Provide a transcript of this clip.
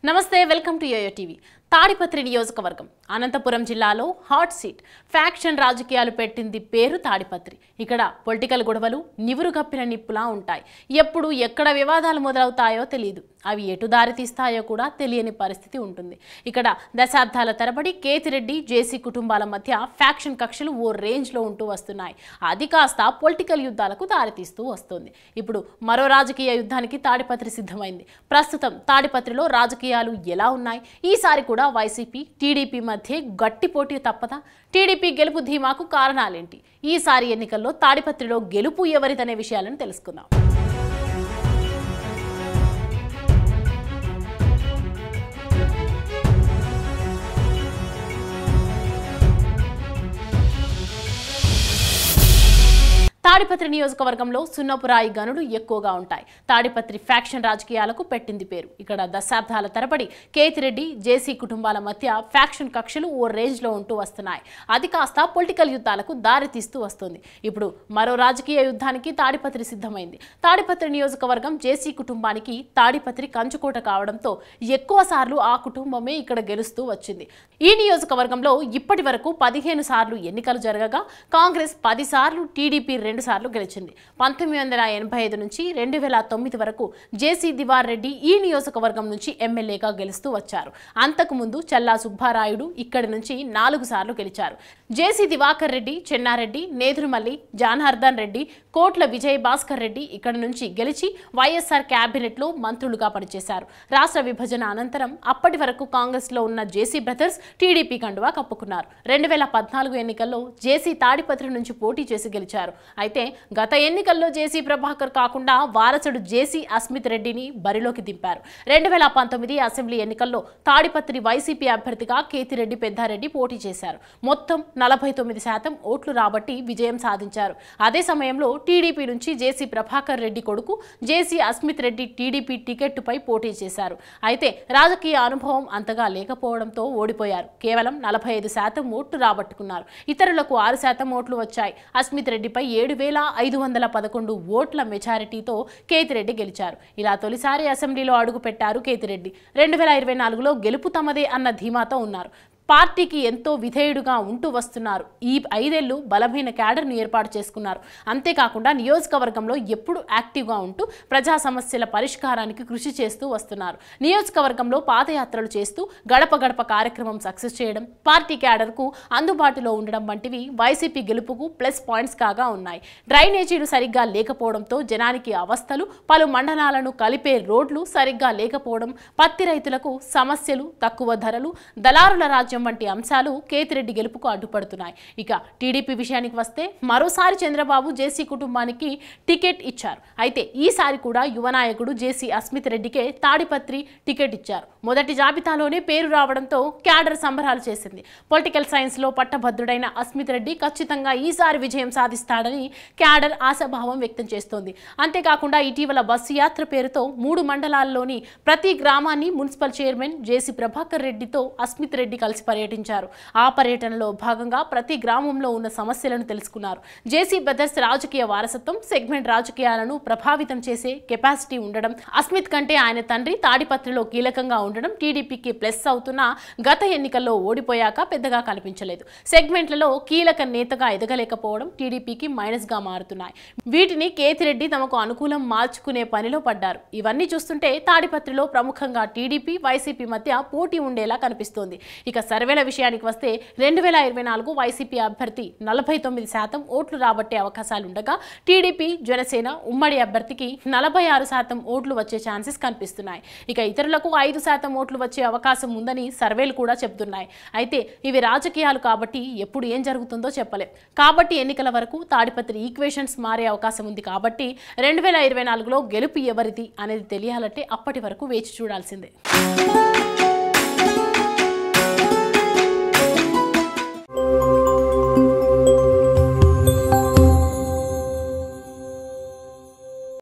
నమస్తే welcome to YoYo TV. Tadipatri నియోజకవర్గం అనంతపురం జిల్లాలో హాట్ సీట్. ఫ్యాక్షన్ రాజకీయాలు పెట్టింది పేరు తాడిపత్రి. ఇక్కడ పొలిటికల్ గొడవలు నివురు కప్పిన నిప్పులా ఉంటాయి. ఎప్పుడు ఎక్కడ వివాదాలు మొదలవుతాయో తెలియదు. అవి ఎటు దారి తీస్తాయో కూడా తెలియని పరిస్థితి ఉంటుంది. ఇక్కడ దశాబ్దాల తరబడి కేతిరెడ్డి జేసీ కుటుంబాల మధ్య ఫ్యాక్షన్ కక్షలు ఓ రేంజ్లో ఉంటూ వస్తున్నాయి. అది కాస్త పొలిటికల్ యుద్ధాలకు దారితీస్తూ వస్తుంది. ఇప్పుడు మరో రాజకీయ యుద్ధానికి తాడిపత్రి సిద్ధమైంది. ప్రస్తుతం తాడిపత్రిలో రాజకీయాలు ఎలా ఉన్నాయి? ఈసారి కూడా వైసీపీ టీడీపీ మధ్య గట్టి పోటీ తప్పదా? టీడీపీ గెలుపు ధీమాకు కారణాలేంటి? ఈసారి ఎన్నికల్లో తాడిపత్రిలో గెలుపు ఎవరిదనే విషయాలను తెలుసుకుందాం. తాడిపత్రి నియోజకవర్గంలో సున్నపురాయి గనులు ఎక్కువగా ఉంటాయి. తాడిపత్రి ఫ్యాక్షన్ రాజకీయాలకు పెట్టింది పేరు. ఇక్కడ దశాబ్దాల తరబడి కేతిరెడ్డి జేసీ కుటుంబాల మధ్య ఫ్యాక్షన్ కక్షలు ఓ రేంజ్లో ఉంటూ వస్తున్నాయి. అది కాస్త పొలిటికల్ యుద్ధాలకు దారి తీస్తూ వస్తుంది. ఇప్పుడు మరో రాజకీయ యుద్ధానికి తాడిపత్రి సిద్ధమైంది. తాడిపత్రి నియోజకవర్గం జేసీ కుటుంబానికి తాడిపత్రి కంచుకోట కావడంతో ఎక్కువ సార్లు ఆ కుటుంబమే ఇక్కడ గెలుస్తూ వచ్చింది. ఈ నియోజకవర్గంలో ఇప్పటి వరకు 15 సార్లు ఎన్నికలు జరగగా కాంగ్రెస్ 10 సార్లు, టీడీపీ 2 సార్లు గెలిచింది. 1985 నుంచి 2009 వరకు జేసీ దివార్ రెడ్డి ఈ నియోజకవర్గం నుంచి ఎమ్మెల్యేగా గెలుస్తూ వచ్చారు. అంతకుముందు చల్లా సుబ్బారాయుడు ఇక్కడి నుంచి 4 సార్లు గెలిచారు. జేసీ దివాకర్ రెడ్డి, చెన్నారెడ్డి, నేదురుమల్లి, జానార్దన్ రెడ్డి, కోట్ల విజయ్ భాస్కర్ రెడ్డి ఇక్కడి నుంచి గెలిచి వైఎస్ఆర్ క్యాబినెట్ లో మంత్రులుగా పనిచేశారు. రాష్ట్ర విభజన అనంతరం అప్పటి వరకు కాంగ్రెస్ లో ఉన్న జేసీ బ్రదర్స్ టీడీపీ కండువా కప్పుకున్నారు. 2014 ఎన్నికల్లో జేసీ తాడిపత్రి నుంచి పోటీ చేసి గెలిచారు. అయితే గత ఎన్నికల్లో జేసీ ప్రభాకర్ కాకుండా వారసుడు జేసీ అస్మిత్ రెడ్డిని బరిలోకి దింపారు. 2019 అసెంబ్లీ ఎన్నికల్లో తాడిపత్రి వైసీపీ అభ్యర్థిగా కేతిరెడ్డి పెద్దారెడ్డి పోటీ చేశారు. మొత్తం 49% ఓట్లు రాబట్టి విజయం సాధించారు. అదే సమయంలో టీడీపీ నుంచి జేసీ ప్రభాకర్ రెడ్డి కొడుకు జేసీ అస్మిత్ రెడ్డి టీడీపీ టికెట్టుపై పోటీ చేశారు. అయితే రాజకీయ అనుభవం అంతగా లేకపోవడంతో ఓడిపోయారు. కేవలం 45% ఓట్లు రాబట్టుకున్నారు. ఇతరులకు 6% ఓట్లు వచ్చాయి. అస్మిత్ రెడ్డిపై 7,511 ఓట్ల మెజారిటీతో కేతిరెడ్డి గెలిచారు. ఇలా తొలిసారి అసెంబ్లీలో అడుగు పెట్టారు కేతిరెడ్డి. 2024లో గెలుపు తమదే అన్న ధీమాతో ఉన్నారు. పార్టీకి ఎంతో విధేయుడుగా ఉంటూ వస్తున్నారు. ఈ 5 ఏళ్లు బలమైన క్యాడర్ను ఏర్పాటు చేసుకున్నారు. అంతేకాకుండా నియోజకవర్గంలో ఎప్పుడు యాక్టివ్గా ఉంటూ ప్రజా సమస్యల పరిష్కారానికి కృషి చేస్తూ వస్తున్నారు. నియోజకవర్గంలో పాదయాత్రలు చేస్తూ గడప గడప కార్యక్రమం సక్సెస్ చేయడం, పార్టీ క్యాడర్కు అందుబాటులో ఉండడం వంటివి వైసీపీ గెలుపుకు ప్లస్ పాయింట్స్ కాగా ఉన్నాయి. డ్రైనేజీలు సరిగ్గా లేకపోవడంతో జనానికి అవస్థలు, పలు మండలాలను కలిపే రోడ్లు సరిగ్గా లేకపోవడం, పత్తి రైతులకు సమస్యలు, తక్కువ ధరలు, దళారుల రాజ్యం వంటి అంశాలు కేతిరెడ్డి గెలుపుకు అడ్డుపడుతున్నాయి. ఇక టీడీపీ విషయానికి వస్తే మరోసారి చంద్రబాబు జేసీ కుటుంబానికి టికెట్ ఇచ్చారు. అయితే ఈసారి కూడా యువ నాయకుడు జేసీ అస్మిత్ రెడ్డికే తాడిపత్రి టికెట్ ఇచ్చారు. మొదటి జాబితాలోనే పేరు రావడంతో క్యాడర్ సంబరాలు చేసింది. పొలిటికల్ సైన్స్ లో పట్టభద్రుడైన అస్మిత్ రెడ్డి ఖచ్చితంగా ఈసారి విజయం సాధిస్తాడని క్యాడర్ ఆశాభావం వ్యక్తం చేస్తోంది. అంతేకాకుండా ఇటీవల బస్సు యాత్ర పేరుతో 3 మండలాల్లోని ప్రతి గ్రామాన్ని మున్సిపల్ చైర్మన్ జేసీ ప్రభాకర్ రెడ్డితో అస్మిత్ రెడ్డి కలిసి పర్యటించారు. ఆ పర్యటనలో భాగంగా ప్రతి గ్రామంలో ఉన్న సమస్యలను తెలుసుకున్నారు. జేసీ బ్రదర్స్ రాజకీయ వారసత్వం, సెగ్మెంట్ రాజకీయాలను ప్రభావితం చేసే కెపాసిటీ ఉండడం, అస్మిత్ కంటే ఆయన తండ్రి తాడిపత్రిలో కీలకంగా ఉండడం టీడీపీకి ప్లస్ అవుతున్నా గత ఎన్నికల్లో ఓడిపోయాక పెద్దగా కనిపించలేదు. సెగ్మెంట్లలో కీలక నేతగా ఎదగలేకపోవడం టీడీపీకి మైనస్ గా మారుతున్నాయి. వీటిని కేతిరెడ్డి తమకు అనుకూలం మార్చుకునే పనిలో పడ్డారు. ఇవన్నీ చూస్తుంటే తాడిపత్రిలో ప్రముఖంగా టీడీపీ వైసీపీ మధ్య పోటీ ఉండేలా కనిపిస్తోంది. ఇక సర్వేల విషయానికి వస్తే 2024 వైసీపీ అభ్యర్థి 49% ఓట్లు రాబట్టే అవకాశాలుండగా టీడీపీ జనసేన ఉమ్మడి అభ్యర్థికి 46% ఓట్లు వచ్చే ఛాన్సెస్ కనిపిస్తున్నాయి. ఇక ఇతరులకు 5% ఓట్లు వచ్చే అవకాశం ఉందని సర్వేలు కూడా చెబుతున్నాయి. అయితే ఇవి రాజకీయాలు కాబట్టి ఎప్పుడు ఏం జరుగుతుందో చెప్పలేం. కాబట్టి ఎన్నికల వరకు తాడిపత్రి ఈక్వేషన్స్ మారే అవకాశం ఉంది. కాబట్టి 2024లో గెలుపు ఎవరిది అనేది తెలియాలంటే అప్పటి వరకు వేచి చూడాల్సిందే.